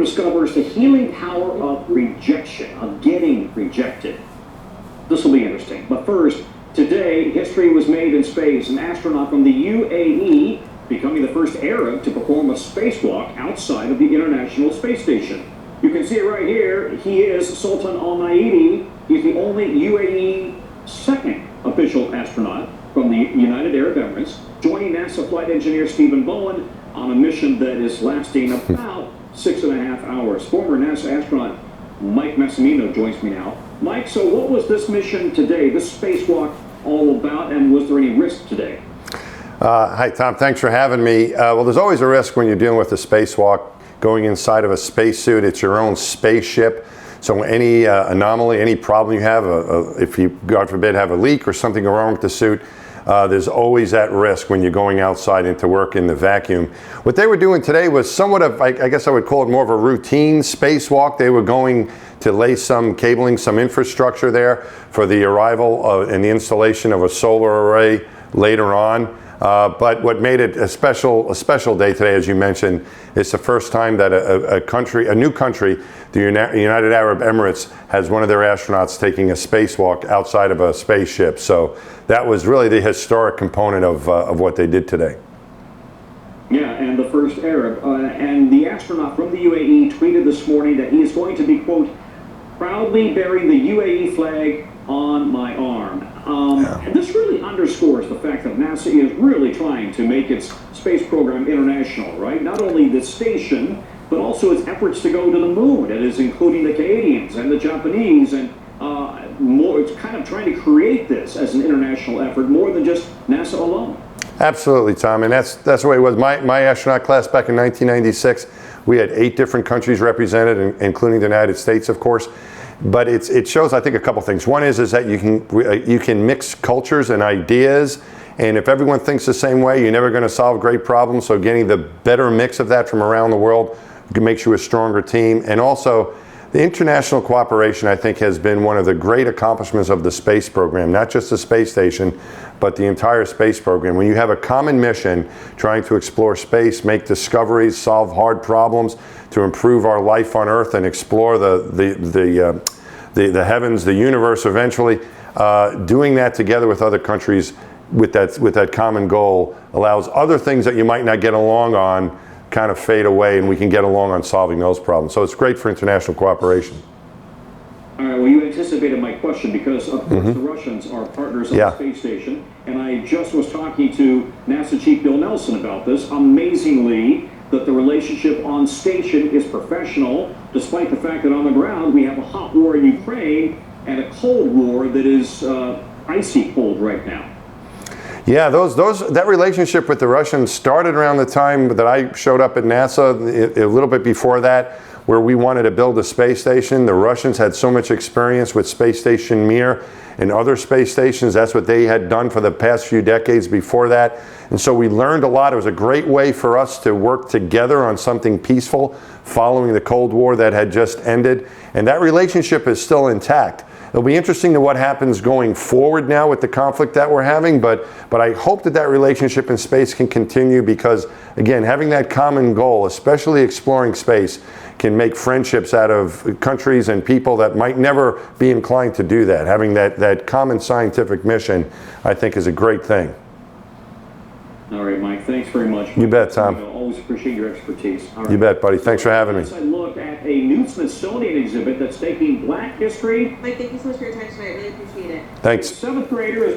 discovers the healing power of rejection, of getting rejected. This will be interesting. But first, today, history was made in space. An astronaut from the UAE becoming the first Arab to perform a spacewalk outside of the International Space Station. You can see it right here. He is Sultan Al Naidi. He's the only UAE second official astronaut from the United Arab Emirates, joining NASA flight engineer Stephen Bowen on a mission that is lasting about 6.5 hours. Former NASA astronaut Mike M joins me now. Mike, so what was this mission today, this spacewalk, all about, and was there any risk today? Hi, Tom. Thanks for having me. Well, there's always a risk when you're dealing with a spacewalk, going inside of a spacesuit. It's your own spaceship. So any anomaly, any problem you have, if you, God forbid, have a leak or something wrong with the suit, there's always that risk when you're going outside into work in the vacuum. What they were doing today was somewhat of, I guess I would call it more of a routine spacewalk. They were going to lay some cabling, some infrastructure there for the arrival and the installation of a solar array later on. But what made it a special day today, as you mentioned, it's the first time that a new country, the United Arab Emirates, has one of their astronauts taking a spacewalk outside of a spaceship. So that was really the historic component of what they did today. Yeah, and the first Arab. And the astronaut from the UAE tweeted this morning that he is going to be, quote, proudly bearing the UAE flag on my arm. And this really underscores the fact that NASA is really trying to make its space program international, right? Not only the station, but also its efforts to go to the moon. It is including the Canadians and the Japanese, and more. It's kind of trying to create this as an international effort, more than just NASA alone. Absolutely, Tom, and that's the way it was. My astronaut class back in 1996, we had 8 different countries represented, including the United States, of course. But it shows, I think, a couple things. One is that you can mix cultures and ideas, and if everyone thinks the same way, you're never going to solve great problems. So getting the better mix of that from around the world makes you a stronger team. And also, the international cooperation, I think, has been one of the great accomplishments of the space program, not just the space station, but the entire space program. When you have a common mission trying to explore space, make discoveries, solve hard problems, to improve our life on Earth and explore the heavens, the universe eventually, doing that together with other countries with that common goal allows other things that you might not get along on kind of fade away, and we can get along on solving those problems. So it's great for international cooperation. All right, well, you anticipated my question because, of course, the Russians are partners on the space station, and I just was talking to NASA Chief Bill Nelson about this. Amazingly, that the relationship on station is professional, despite the fact that on the ground we have a hot war in Ukraine and a cold war that is icy cold right now. Yeah, that relationship with the Russians started around the time that I showed up at NASA, a little bit before that, where we wanted to build a space station. The Russians had so much experience with Space Station Mir and other space stations. That's what they had done for the past few decades before that. And so we learned a lot. It was a great way for us to work together on something peaceful following the Cold War that had just ended. And that relationship is still intact. It'll be interesting to what happens going forward now with the conflict that we're having, but I hope that relationship in space can continue because, again, having that common goal, especially exploring space, can make friendships out of countries and people that might never be inclined to do that. Having that common scientific mission, I think, is a great thing. All right, Mike, thanks very much. You bet, Tom. I always appreciate your expertise. All right. You bet, buddy. Thanks for having me. Let's look at a new Smithsonian exhibit that's taking Black history. Mike, thank you so much for your time tonight. I really appreciate it. Thanks. 7th grader is